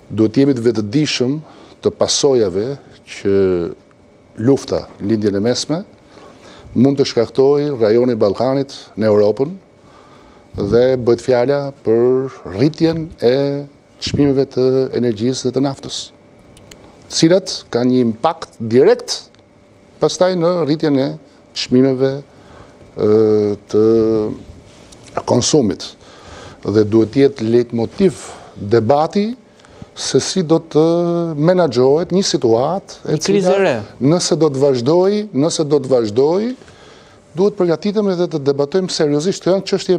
duhet jemi të vetëdijshëm të pasojave që lufta lindjen e mesme mund të shkaktojë rajoni i Ballkanit në Europën dhe bëhet fjala për rritjen e çmimeve të energjisë dhe të naftës, cilat kanë një impakt direkt pastaj në rritjen e çmimeve të konsumit. Dhe duhet të jetë leitmotiv debati se si do të menaxhohet një situatë e cila nëse do të vazhdojë, duhet përgatitemi dhe të debatojmë seriozisht. Këto janë çështje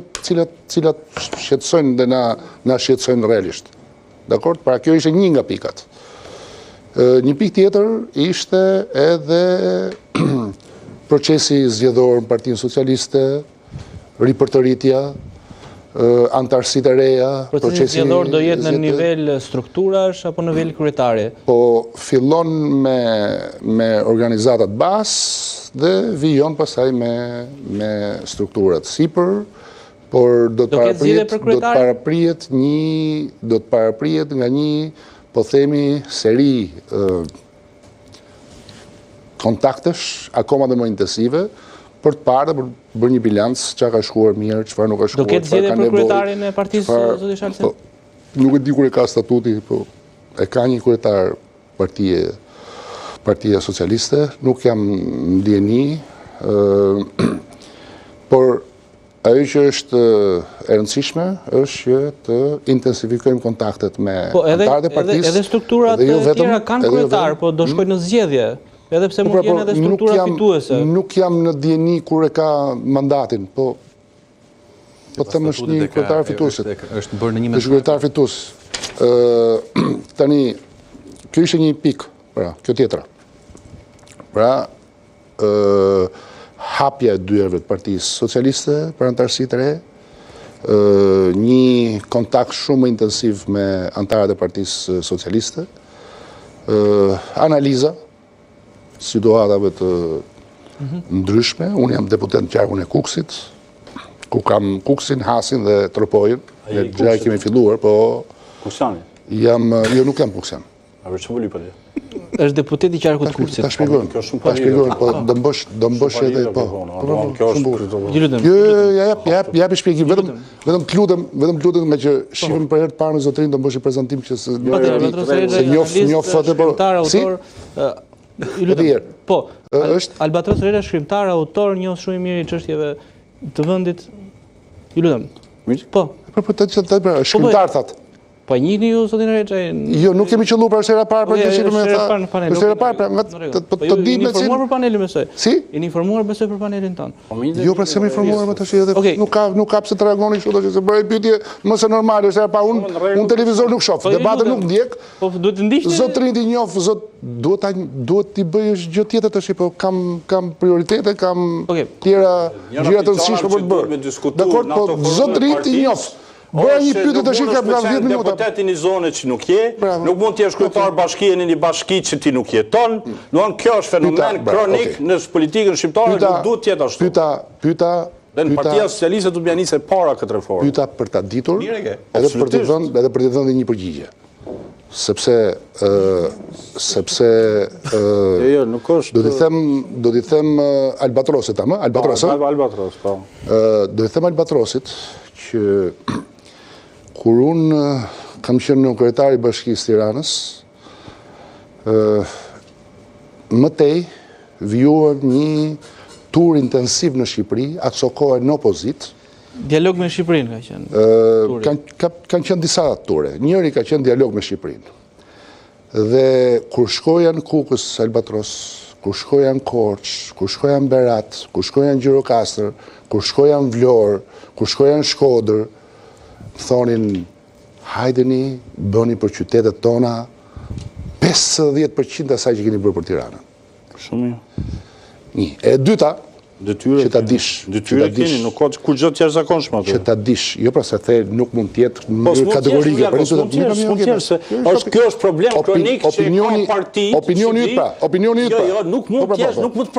cilat shqetësojnë dhe na shqetësojnë realisht. Dakor? Pra kjo ishte një nga pikat. Një pikë tjetër ishte edhe procesi zgjedhor në Partinë Socialiste, ripërtëritja, antarësitë e reja. Procesi zgjedhor do jetë në nivel strukturash apo në nivel kryetari? Po fillon me organizatat bazë dhe vijon pastaj me strukturat sipër, por do të paraprihet nga një, po themi, seri kontaktesh akoma dhe më intensive për të parë dhe për bërë një bilanc çka ka shkuar mirë, çfarë nuk ka shkuar. Do ketë zgjedhje për kryetarin e partisë zoti Shalsen? Nuk e di kur e ka statuti, po e ka një kryetar Partia Socialiste, nuk jam ndjeni, por ajo që është e rëndësishme është që të intensifikojmë kontaktet me antarët e partisë. Edhe strukturat tjera kanë kryetar, po do shkojnë në zgjedhje. Edhe pse mund jenë edhe struktura fituese. Nuk jam në dieni kur e ka mandatin, po them është një kryetar fitues. Është bërë në një Është kryetar fitues. Tani, kjo ishte një pikë, pra, kjo tjetra. Pra, hapja e dyerve të Partisë Socialiste për antarësitë e re, një kontakt shumë më intensiv me antarët e Partisë Socialiste, analiza situatave të ndryshme. Unë jam deputet në qarkun e Kuksit, ku kam Kuksin, Hasin dhe Tropojën. Gjëra kemi filluar, po Kuksani? Jo, nuk jam Kuksan. A për çfarë voli për ti? Është deputet i qarkut Kuksit. Ta shpjegoj, po do mbosh edhe po. Kjo është. Ja shpjegim, vetëm të lutem me që shihim për herë të parë në zotrin do mbosh i prezantim që se njoh fatë po. Si? Po, Albatros Rera, shkrimtar, autor, njoh shumë i mirë i çështjeve të vendit. Ju lutem. Po. Shkrimtar thatë. Po njihni ju zotin Rexha? Jo, nuk kemi qelluar për herë parë për të shihur me ta. Është herë parë, të di me informuar për panelin besoj. Si? Jeni informuar besoj për panelin ton. Jo, pra s'jam informuar me tash edhe nuk ka pse të reagoni kështu që se bëri pyetje mos e normale, është herë parë unë televizor nuk shoh, debatën nuk ndjek. Po duhet të ndiqni. Zotrin i njoh, duhet t'i bëj gjë tjetër tash, po kam prioritete, kam tjera gjëra të rëndësishme për të bërë. Dakor, po zotrin i njoh. Bëra një pyetje tash ka 10 minuta. Deputet i një zone që nuk je, nuk mund të jesh kryetar bashkie në një bashki që ti nuk jeton. Domthonë kjo është fenomen kronik në politikën shqiptare, nuk duhet të jetë ashtu. Pyeta dhe në Partia Socialiste do të bëja nisë para këtë reformë. Pyeta për ta ditur, edhe për të dhënë një përgjigje. Sepse nuk është. Do t'i them Albatrosit, Albatros, po. Do t'i them Albatrosit që kur unë kam qenë në kryetar i Bashkisë Tiranës, më tej vijuar një tur intensiv në Shqipëri, atë kohë në opozit. Dialog me Shqipërinë ka qenë? Kanë qenë disa ture. Njëri ka qenë dialog me Shqipërinë. Dhe kur shkoja në Kukës, Albatros, kur shkoja në Korçë, kur shkoja në Berat, kur shkoja në Gjirokastër, kur shkoja në Vlorë, kur shkoja në Shkodër, thonin, hajdeni, bëni për qytetet tona 50% asaj që keni bërë për Tiranën. Shumë. E dyta, që ta dish. Detyre keni, nuk ka kur gjë të jashtëzakonshme atë. Që ta dish, jo pra se the nuk mund të jetë në mënyrë kategorike. Kjo është problem kronik që ka parti. Opinioni yt pra, Jo, nuk mund të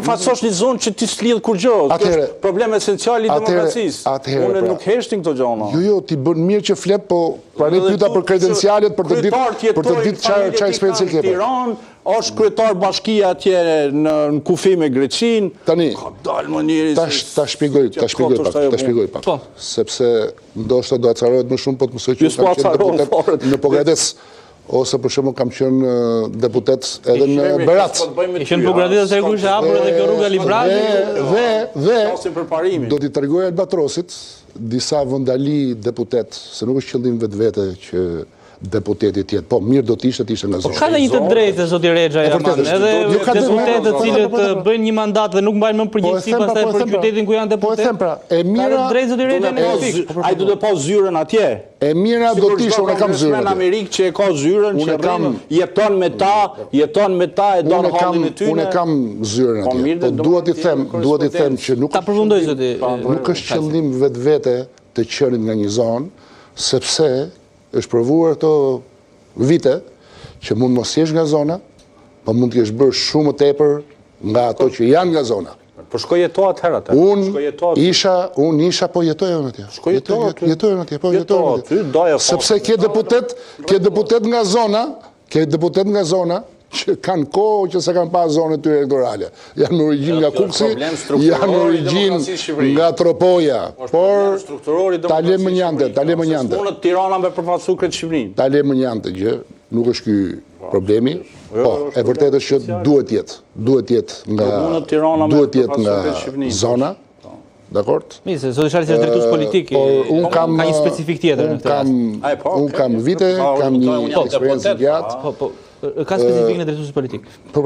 përfaqësosh një zonë që ti s'lidh kur gjë. Kjo është problem esencial i demokracisë. Unë nuk heshtin këto gjëra. Jo, ti bën mirë që flet, po Prandaj pyeta për kredencialet për të ditë çfarë eksperiencë ke. Tiranë, është kryetar bashkia atje në kufi me Greqinë. Tani, dalë më njëri. Ta shpjegoj pak. Sepse ndoshta do acarohet më shumë po të mësoj që kam qenë deputet në Pogradec. Ose për shembull kam qenë deputet edhe në Berat. Ishin Pogradec se kush e hapur edhe kjo rruga librari. Dhe do t'i tregoj Albatrosit disa vëndali deputet, se nuk është qëllim vetvete që deputeti tjetë, po mirë do t'ishte nga zonë. Ka dhe një të drejtë, zoti Rexha Jaman, edhe deputetet të cilët bëjnë një mandat dhe nuk mbajnë më përgjegjësi pastaj për qytetin ku janë deputet. Po e them pra, e mira drejtë zoti Rexha në fik. Ai do të pa zyrën atje. E mira do t'ishte, unë kam zyrën. Në Amerikë që e ka zyrën, që jeton me ta, e don hallin e tyre. Unë kam zyrën atje. Po duhet i them që nuk ta përfundoj zoti. Nuk është qëllim vetvete të qenit nga një zonë, sepse është provuar këto vite që mund mos jesh nga zona, po mund t'jesh bërë shumë tepër nga ato që janë nga zona. Po shko jeto atëherë atë. Unë isha po jetoja në atje. Jetoja në atje. Sepse ke deputet nga zona, që kanë kohë që se kanë pa zonë të elektorale. Janë në origjinë nga Kuksi, janë në origjinë nga Tropoja. Por, ta le më njante. Unë Tirana me përfaqësu këtë Shqipërinë. Ta le më njante gjë, nuk është ky problemi. Po, e vërtetë është që duhet jetë nga zona. Dakord? Mirë, zoti Shalisi është drejtues politik, ka një specifik tjetër në këtë. Unë kam vite, kam një eksperiencë gjatë. Ka specifik në drejtues politik. Po.